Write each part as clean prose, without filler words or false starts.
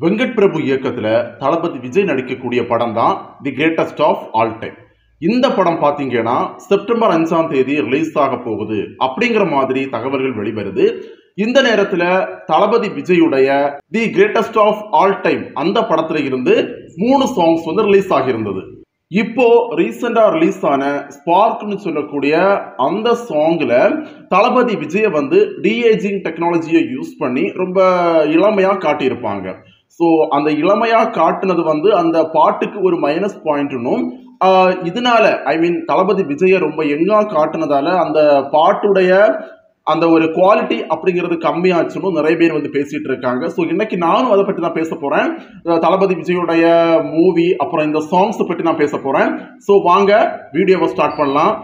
வெங்கட் பிரபு இயக்கத்துல தளபதி விஜய் நடிக்கக்கூடிய படம் தான் the greatest of all time. இந்த படம் பாத்தீங்கன்னா செப்டம்பர் 5ஆம் தேதி ரிலீஸ் ஆக போகுது அப்படிங்கிற மாதிரி தகவல்கள் வெளிவருது. இந்த நேரத்துல தளபதி விஜயுடைய the greatest of all time அந்த படத்துல இருந்து 3 சாங்ஸ் ரிலீஸ் ஆகியிருந்தது. இப்போ ரீசெண்டா ரிலீஸ் ஆன ஸ்பார்க்னு சொல்லக்கூடிய அந்த சாங்ல தளபதி விஜய டிஏஜிங் டெக்னாலஜியை யூஸ் பண்ணி ரொம்ப இளமையா காட்டியிருப்பாங்க. ஸோ அந்த இளமையா காட்டுனது அந்த பாட்டுக்கு ஒரு மைனஸ் பாயிண்ட்னும், இதனால தளபதி விஜய ரொம்ப யங்கா காட்டுனதால அந்த பாட்டுடைய அந்த ஒரு குவாலிட்டி அப்படிங்கிறது கம்மியாச்சுன்னு நிறைய பேர் பேசிட்டு இருக்காங்க. ஸோ இன்னைக்கு நானும் அதை பற்றி தான் பேச போறேன். தளபதி விஜயோடைய மூவி அப்புறம் இந்த சாங்ஸ் பற்றி நான் பேச போறேன். ஸோ வாங்க வீடியோவை ஸ்டார்ட் பண்ணலாம்.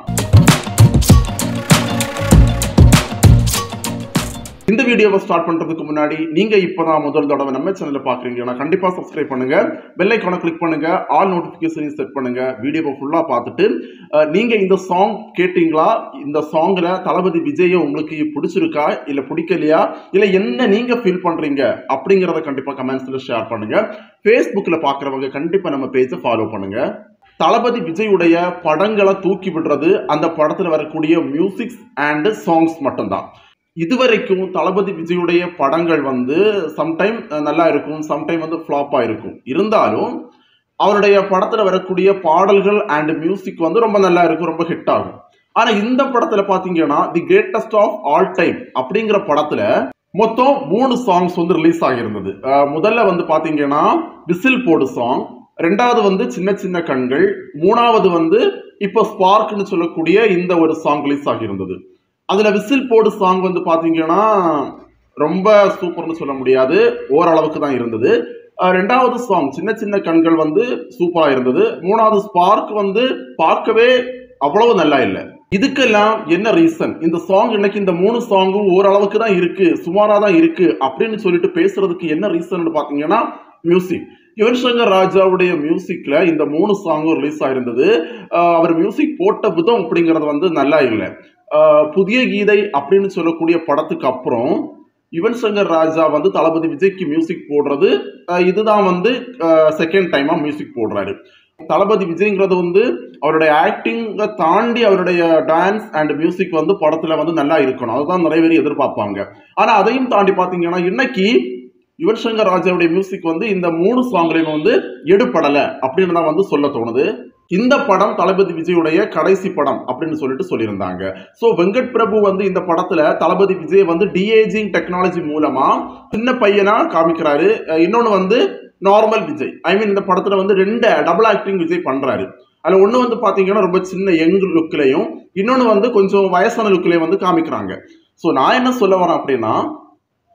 இந்த வீடியோவை ஸ்டார்ட் பண்றதுக்கு முன்னாடி நீங்க இப்பதான் முதல் தடவை நம்ம சேனலை பாக்குறீங்கன்னா கண்டிப்பா சப்ஸ்கிரைப் பண்ணுங்க, பெல் ஐகானை கிளிக் பண்ணுங்க, ஆல் நோட்டிபிகேஷன் செட் பண்ணுங்க. வீடியோவை ஃபுல்லா பார்த்துட்டு நீங்க இந்த சாங் கேட்டீங்களா, இந்த சாங்ல தளபதி விஜய உங்களுக்கு பிடிச்சிருக்கா இல்ல பிடிக்கலையா, இல்ல என்ன நீங்க ஃபீல் பண்றீங்க அப்படிங்கறத கண்டிப்பா கமெண்ட்ஸ்ல ஷேர் பண்ணுங்க. ஃபேஸ்புக்ல பாக்குறவங்க கண்டிப்பா நம்ம பேஜை ஃபாலோ பண்ணுங்க. தளபதி விஜயுடைய படங்களை தூக்கி விடுறது அந்த படத்துல வரக்கூடிய மியூசிக்ஸ் அண்ட் சாங்ஸ் மட்டும்தான். இதுவரைக்கும் தளபதி விஜயுடைய படங்கள் சம்டைம் நல்லா இருக்கும், சம்டைம் ஃபிளாப்பா இருக்கும். இருந்தாலும் அவருடைய படத்துல வரக்கூடிய பாடல்கள் அண்ட் மியூசிக் ரொம்ப நல்லா இருக்கும், ரொம்ப ஹிட் ஆகும். ஆனா இந்த படத்துல பாத்தீங்கன்னா the greatest of all time அப்படிங்கிற படத்துல மொத்தம் 3 சாங்ஸ் ரிலீஸ் ஆகியிருந்தது. முதல்ல பாத்தீங்கன்னா விசில் போடு சாங், ரெண்டாவது சின்ன சின்ன கண்கள், மூணாவது இப்போ ஸ்பார்க்னு சொல்லக்கூடிய இந்த ஒரு சாங் ரிலீஸ் ஆகியிருந்தது. அதுல விசில் போடு சாங் பாத்தீங்கன்னா ரொம்ப சூப்பர்னு சொல்ல முடியாது, ஓரளவுக்கு தான் இருந்தது. ரெண்டாவது சாங் சின்ன சின்ன கண்கள் சூப்பரா இருந்தது. மூணாவது ஸ்பார்க் பார்க்கவே அவ்வளவு நல்லா இல்லை. இதுக்கெல்லாம் என்ன ரீசன்? இந்த சாங் இன்னைக்கு இந்த 3 சாங்கும் ஓரளவுக்கு தான் இருக்கு, சுமாரா தான் இருக்கு அப்படின்னு சொல்லிட்டு பேசுறதுக்கு என்ன ரீசன் பாத்தீங்கன்னா மியூசிக். யுவன் சங்கர் ராஜாவுடைய மியூசிக்ல இந்த 3 சாங்கும் ரிலீஸ் ஆயிருந்தது. அவர் மியூசிக் போட்ட விதம் அப்படிங்கிறது நல்லா இல்லை. புதிய கீதை அப்படின்னு சொல்லக்கூடிய படத்துக்கு அப்புறம் யுவன் சங்கர் ராஜா தளபதி விஜய்க்கு மியூசிக் போடுறது இதுதான் செகண்ட் டைமா மியூசிக் போடுறாரு. தளபதி விஜய்ங்கிறது அவருடைய ஆக்டிங்கை தாண்டி அவருடைய டான்ஸ் அண்ட் மியூசிக் படத்துல நல்லா இருக்கணும், அதுதான் நிறைய பேர் எதிர்பார்ப்பாங்க. ஆனா அதையும் தாண்டி பாத்தீங்கன்னா இன்னைக்கு யுவன் சங்கர் ராஜாவுடைய மியூசிக் இந்த 3 சாங்லையும் எடுபடலை அப்படின்னு தான் சொல்ல தோணுது. இந்த படம் தளபதி விஜயுடைய கடைசி படம் அப்படின்னு சொல்லியிருந்தாங்க. ஸோ வெங்கட் பிரபு இந்த படத்துல தளபதி விஜய் டிஏஜிங் டெக்னாலஜி மூலமா சின்ன பையனா காமிக்கிறாரு. இன்னொன்னு நார்மல் விஜய், இந்த படத்துல 2 டபுள் ஆக்டிங் விஜய் பண்றாரு. அதுல ஒண்ணு பாத்தீங்கன்னா ரொம்ப சின்ன யங் லுக்லயும், இன்னொன்னு கொஞ்சம் வயசான லுக்லயும் காமிக்கிறாங்க. ஸோ நான் என்ன சொல்ல வரேன் அப்படின்னா,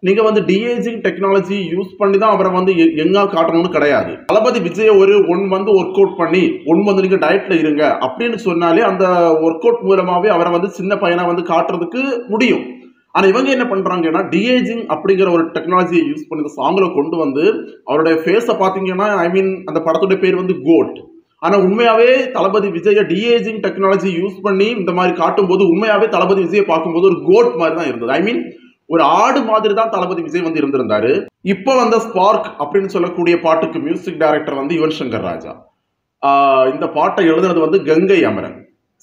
நீங்க டிஏஜிங் டெக்னாலஜி யூஸ் பண்ணி தான் அவரை எங்கா காட்டணும்னு கிடையாது. தளபதி விஜய் ஒரு 1 மந்த் ஒர்க் அவுட் பண்ணி 1 மந்த் நீங்க டயட்ல இருங்க அப்படின்னு சொன்னாலே அந்த ஒர்க் அவுட் மூலமாவே அவரை சின்ன பையனா காட்டுறதுக்கு முடியும். ஆனா இவங்க என்ன பண்றாங்கன்னா டிஏஜிங் அப்படிங்கிற ஒரு டெக்னாலஜியை யூஸ் பண்ணி இந்த சாங்ல கொண்டு அவருடைய ஃபேஸை பாத்தீங்கன்னா அந்த படத்துடைய பேர் கோட். ஆனா உண்மையாவே தளபதி விஜய டிஏஜிங் டெக்னாலஜி யூஸ் பண்ணி இந்த மாதிரி காட்டும் போது உண்மையாவே தளபதி விஜயை பார்க்கும்போது ஒரு கோட் மாதிரி தான் இருந்தது. ஒரு ஆடு மாதிரி தான் தளபதி விஜய் இருந்திருந்தாரு. இப்போ ஸ்பார்க் அப்படின்னு சொல்லக்கூடிய பாட்டுக்கு மியூசிக் டைரக்டர் யுவன் சங்கர் ராஜா. இந்த பாட்டை எழுதுனது கங்கை அமரன்.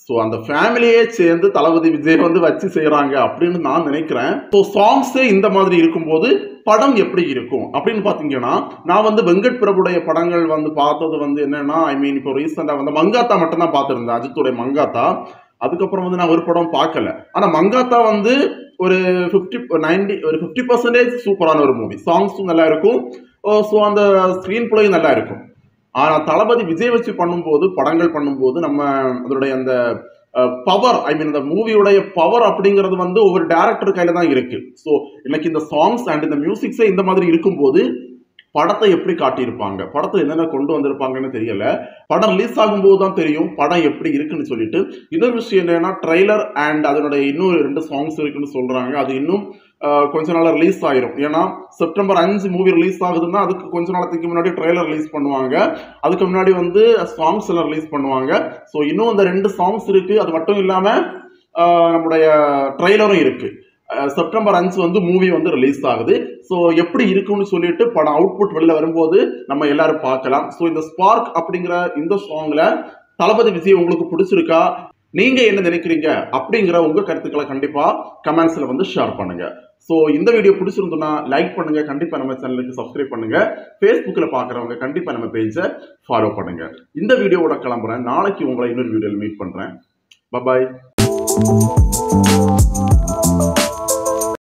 ஸோ அந்த ஃபேமிலியே சேர்ந்து தளபதி விஜய் வச்சு செய்யறாங்க அப்படின்னு நான் நினைக்கிறேன். ஸோ சாங்ஸே இந்த மாதிரி இருக்கும்போது படம் எப்படி இருக்கும் அப்படின்னு பாத்தீங்கன்னா, நான் வெங்கட் பிரபுடைய படங்கள் பார்த்தது என்னன்னா இப்போ ரீசெண்டா மங்காத்தா மட்டும் தான் பார்த்திருந்தேன், அஜித்துடைய மங்காத்தா. அதுக்கப்புறம் நான் ஒரு படம் பார்க்கல. ஆனா மங்காத்தா ஒரு 50% சூப்பரான ஒரு மூவி, சாங்ஸும் நல்லா இருக்கும், ஸோ அந்த ஸ்கிரீன் பிளேயும் நல்லா இருக்கும். ஆனா தளபதி விஜய் வச்சு பண்ணும்போது, படங்கள் பண்ணும்போது நம்ம அதனுடைய அந்த பவர் இந்த மூவியுடைய பவர் அப்படிங்கிறது ஒவ்வொரு டைரக்டர் கையில தான் இருக்கு. ஸோ இன்னைக்கு இந்த சாங்ஸ் அண்ட் இந்த மியூசிக்ஸே இந்த மாதிரி இருக்கும்போது படத்தை எப்படி காட்டியிருப்பாங்க, படத்தை என்னென்ன கொண்டு வந்திருப்பாங்கன்னு தெரியல. படம் ரிலீஸ் ஆகும்போது தான் தெரியும் படம் எப்படி இருக்குன்னு சொல்லிட்டு. இன்னொரு விஷயம் என்னன்னா, ட்ரெய்லர் அண்ட் அதனுடைய இன்னும் 2 சாங்ஸ் இருக்குன்னு சொல்றாங்க. அது இன்னும் கொஞ்ச நாள் ரிலீஸ் ஆயிரும். ஏன்னா செப்டம்பர் 5 மூவி ரிலீஸ் ஆகுதுன்னா அதுக்கு கொஞ்ச நாளத்துக்கு முன்னாடி ட்ரெய்லர் ரிலீஸ் பண்ணுவாங்க, அதுக்கு முன்னாடி சாங்ஸ் எல்லாம் ரிலீஸ் பண்ணுவாங்க. ஸோ இன்னும் அந்த 2 சாங்ஸ் இருக்கு. அது மட்டும் இல்லாம நம்முடைய ட்ரெய்லரும் இருக்கு. செப்டம்பர் 5 வந்து மூவி வந்து ரிலீஸ் ஆகுது. ஸோ எப்படி இருக்கும்னு சொல்லிட்டு படம் அவுட்புட் வெளில வரும்போது நம்ம எல்லாரும் பார்க்கலாம். ஸோ இந்த ஸ்பார்க் அப்படிங்கிற இந்த சாங்ல தளபதி விஜய் உங்களுக்கு பிடிச்சிருக்கா, நீங்க என்ன நினைக்கிறீங்க அப்படிங்கிற உங்க கருத்துக்களை கண்டிப்பா கமெண்ட்ஸ்ல வந்து ஷேர் பண்ணுங்க. ஸோ இந்த வீடியோ பிடிச்சிருந்தோம்னா லைக் பண்ணுங்க, கண்டிப்பா நம்ம சேனலுக்கு சப்ஸ்கிரைப் பண்ணுங்க, ஃபேஸ்புக்ல பாக்குறவங்க கண்டிப்பா நம்ம பேஜை ஃபாலோ பண்ணுங்க. இந்த வீடியோவோட கிளம்புறேன். நாளைக்கு உங்களை இன்னொரு வீடியோவில் மீட் பண்றேன். பாய்.